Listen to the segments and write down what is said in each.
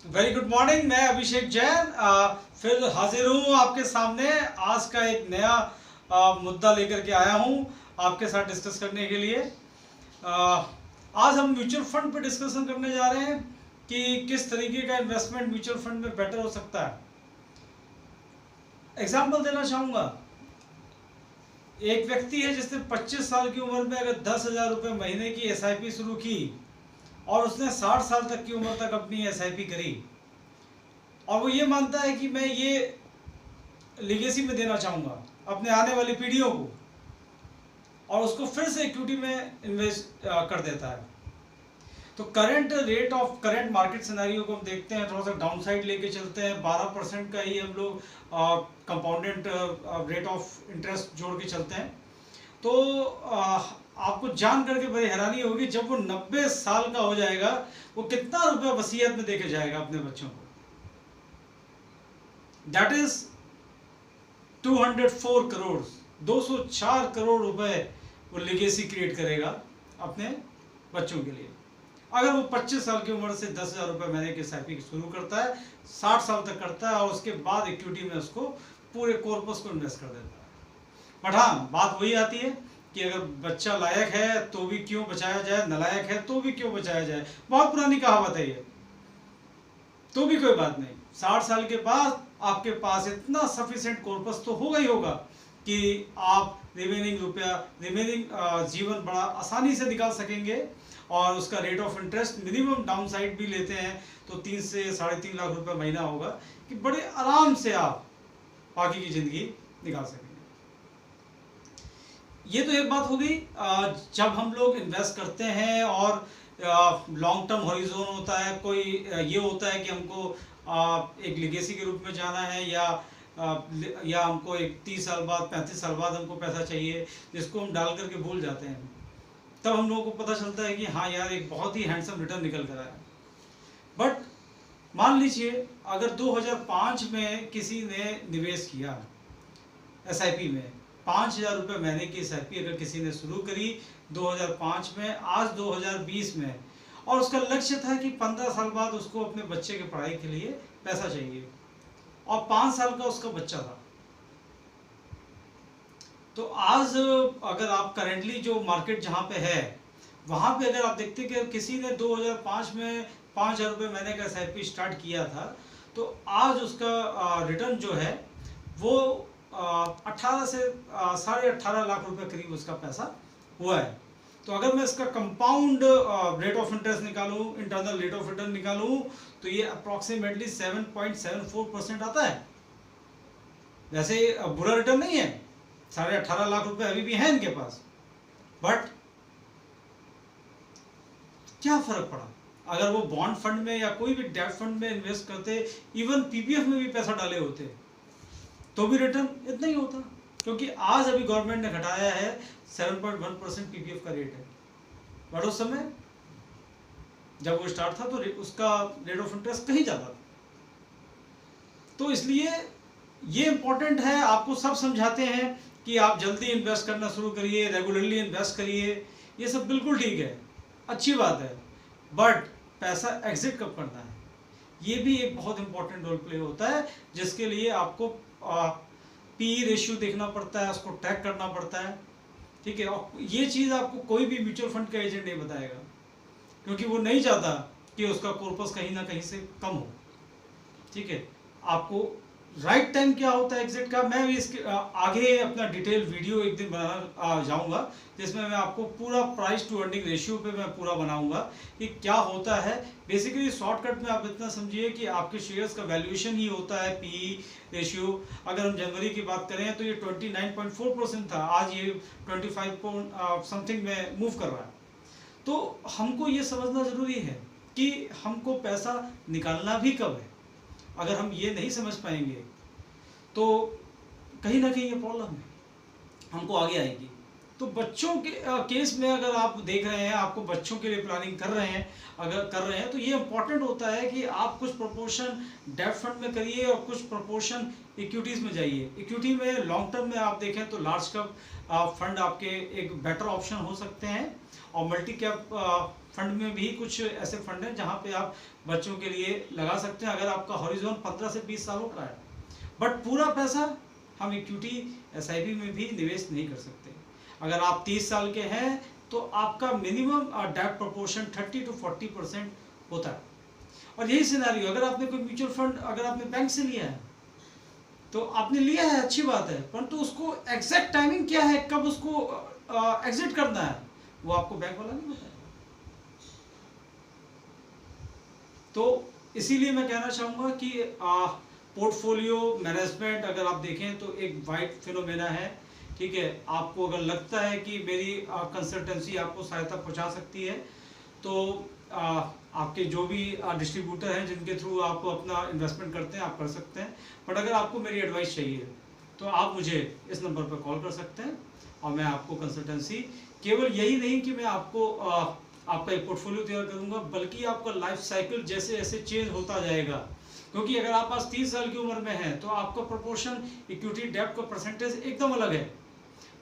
Very good morning. मैं अभिषेक जैन फिर हाजिर हूँ आपके सामने। आज का एक नया मुद्दा लेकर के आया हूँ आपके साथ डिस्कस करने के लिए। आज हम म्यूचुअल फंड पे डिस्कशन करने जा रहे हैं कि किस तरीके का इन्वेस्टमेंट म्यूचुअल फंड में बेटर हो सकता है। एग्जाम्पल देना चाहूँगा। एक व्यक्ति है जिसने 25 साल की उम्र में अगर 10,000 रुपये महीने की एसआईपी शुरू की और उसने 60 साल तक की उम्र तक अपनी एसआईपी करी और वो ये मानता है कि मैं ये लिगेसी में देना चाहूँगा अपने आने वाली पीढ़ियों को, और उसको फिर से इक्विटी में इन्वेस्ट कर देता है। तो करंट मार्केट सिनेरियो को हम देखते हैं, थोड़ा सा डाउन साइड लेके चलते हैं। 12% का ही हम लोग कंपाउंडेड रेट ऑफ इंटरेस्ट जोड़ के चलते हैं। तो आपको जान करके बड़ी हैरानी होगी, जब वो 90 साल का हो जाएगा वो कितना रुपया वसीयत में देके जाएगा अपने बच्चों को। दैट इज 204 करोड़, 204 करोड़ रुपए वो लिगेसी क्रिएट करेगा अपने बच्चों के लिए। अगर वो 25 साल की उम्र से 10,000 रुपये महीने की एसआईपी शुरू करता है, 60 साल तक करता है और उसके बाद इक्विटी में उसको पूरे कॉर्पस को इन्वेस्ट कर देता है। बट हाँ, बात वही आती है कि अगर बच्चा लायक है तो भी क्यों बचाया जाए, नालायक है तो भी क्यों बचाया जाए। बहुत पुरानी कहावत है ये। तो भी कोई बात नहीं, 60 साल के बाद आपके पास इतना सफिशिएंट कॉर्पस तो होगा ही होगा कि आप रिमेनिंग जीवन बड़ा आसानी से निकाल सकेंगे। और उसका rate of interest minimum down side भी लेते हैं तो 3 से 3.5 लाख रुपए महीना होगा कि बड़े आराम से आप बाकी की जिंदगी निकाल सकेंगे। ये तो एक बात होगी जब हम लोग इन्वेस्ट करते हैं और लॉन्ग टर्म हॉरिजॉन होता है। कोई ये होता है कि हमको एक लिगेसी के रूप में जाना है या हमको एक 30 साल बाद 35 साल बाद हमको पैसा चाहिए जिसको हम डाल करके भूल जाते हैं। तब हम लोगों को पता चलता है कि हाँ यार, एक बहुत ही हैंडसम रिटर्न निकल कर आया। बट मान लीजिए अगर 2005 में किसी ने निवेश किया एसआईपी में, 5,000 रुपये महीने की एसआईपी अगर किसी ने शुरू करी 2005 में, आज 2020 में, और उसका लक्ष्य था कि 15 साल बाद उसको अपने बच्चे की पढ़ाई के लिए पैसा चाहिए और 5 साल का उसका बच्चा था। तो आज अगर आप करेंटली जो मार्केट जहाँ पे है वहाँ पे अगर आप देखते कि किसी ने 2005 में 5,000 रुपये महीने का एसआईपी स्टार्ट किया था तो आज उसका रिटर्न जो है वो 18 से 18.5 लाख रुपए करीब उसका पैसा हुआ है। तो अगर मैं इसका कंपाउंड रेट ऑफ इंटरेस्ट निकालूं, इंटरनल रेट ऑफ रिटर्न निकालूं, तो ये अप्रॉक्सीमेटली 7.74% आता है। वैसे बुरा रिटर्न नहीं है, 18.5 लाख रुपए अभी भी हैं इनके पास। बट क्या फर्क पड़ा अगर वो बॉन्ड फंड में या कोई भी डेट फंड में इन्वेस्ट करते, इवन पीपीएफ में भी पैसा डाले होते, तो भी रिटर्न इतना ही होता। क्योंकि आज अभी गवर्नमेंट ने घटाया है, 7.1% पीपीएफ का रेट है। बट उस समय जब वो स्टार्ट था तो उसका रेट ऑफ इंटरेस्ट कहीं ज्यादा था। तो इसलिए ये इंपॉर्टेंट है, आपको सब समझाते हैं कि आप जल्दी इन्वेस्ट करना शुरू करिए, रेगुलरली इन्वेस्ट करिए, ये सब बिल्कुल ठीक है, अच्छी बात है। बट पैसा एग्जिट कब करना है, ये भी एक बहुत इंपॉर्टेंट रोल प्ले होता है, जिसके लिए आपको पी रेशियो देखना पड़ता है, उसको ट्रैक करना पड़ता है। ठीक है, और ये चीज़ आपको कोई भी म्यूचुअल फंड का एजेंट नहीं बताएगा, क्योंकि वो नहीं चाहता कि उसका कॉर्पस कहीं ना कहीं से कम हो। ठीक है, आपको राइट टाइम क्या होता है एग्जिट का, मैं भी इसके आगे अपना डिटेल वीडियो एक दिन बना जाऊंगा, जिसमें मैं आपको पूरा प्राइस टू अर्निंग रेशियो पे मैं पूरा बनाऊंगा कि क्या होता है। बेसिकली शॉर्टकट में आप इतना समझिए कि आपके शेयर्स का वैल्यूएशन ही होता है पी रेशियो। अगर हम जनवरी की बात करें तो ये 29.4% था, आज ये 25 समथिंग में मूव कर रहा है। तो हमको ये समझना ज़रूरी है कि हमको पैसा निकालना भी कब है। अगर हम ये नहीं समझ पाएंगे तो कहीं ना कहीं ये प्रॉब्लम है हमको आगे आएगी। तो बच्चों के केस में अगर आप देख रहे हैं, आपको बच्चों के लिए प्लानिंग कर रहे हैं, अगर कर रहे हैं तो ये इंपॉर्टेंट होता है कि आप कुछ प्रोपोर्शन डेट फंड में करिए और कुछ प्रोपोर्शन इक्विटीज़ में जाइए। इक्विटी में लॉन्ग टर्म में आप देखें तो लार्ज कैप फंड आपके एक बेटर ऑप्शन हो सकते हैं। और मल्टी कैप फंड में भी कुछ ऐसे फंड हैं जहां पे आप बच्चों के लिए लगा सकते हैं अगर आपका हॉरिजॉन 15 से 20 सालों का है। बट पूरा पैसा हम इक्विटी एसआईपी में भी निवेश नहीं कर सकते। अगर आप 30 साल के हैं तो आपका मिनिमम डेट प्रोपोर्शन 30 to 40% होता है। और यही सिनेरियो अगर आपने कोई म्यूचुअल फंड अगर आपने बैंक से लिया है तो आपने लिया है, अच्छी बात है, परंतु उसको एग्जैक्ट टाइमिंग क्या है, कब उसको एग्जिट करना है, वो आपको बैंक वाला नहीं बताएगा। तो इसीलिए मैं कहना चाहूँगा कि पोर्टफोलियो मैनेजमेंट अगर आप देखें तो एक वाइड फिनोमेना है, ठीक है। आपको अगर लगता है कि मेरी कंसल्टेंसी आपको सहायता पहुंचा सकती है तो आपके जो भी डिस्ट्रीब्यूटर हैं जिनके थ्रू आप अपना इन्वेस्टमेंट करते हैं आप कर सकते हैं। बट अगर आपको मेरी एडवाइस चाहिए तो आप मुझे इस नंबर पर कॉल कर सकते हैं और मैं आपको कंसल्टेंसी, केवल यही नहीं कि मैं आपको आपका एक पोर्टफोलियो तैयार करूंगा, बल्कि आपका लाइफ साइकिल जैसे जैसे चेंज होता जाएगा। क्योंकि अगर आप आज 30 साल की उम्र में हैं तो आपका प्रोपोर्शन इक्विटी डेब्ट का परसेंटेज एकदम अलग है।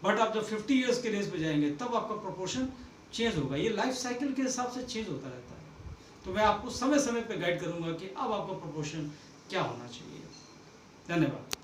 बट आप जब 50 ईयर्स के रेस पे जाएंगे तब आपका प्रोपोर्शन चेंज होगा। ये लाइफ साइकिल के हिसाब से चेंज होता रहता है। तो मैं आपको समय समय पे गाइड करूंगा कि अब आपका प्रोपोर्शन क्या होना चाहिए। धन्यवाद।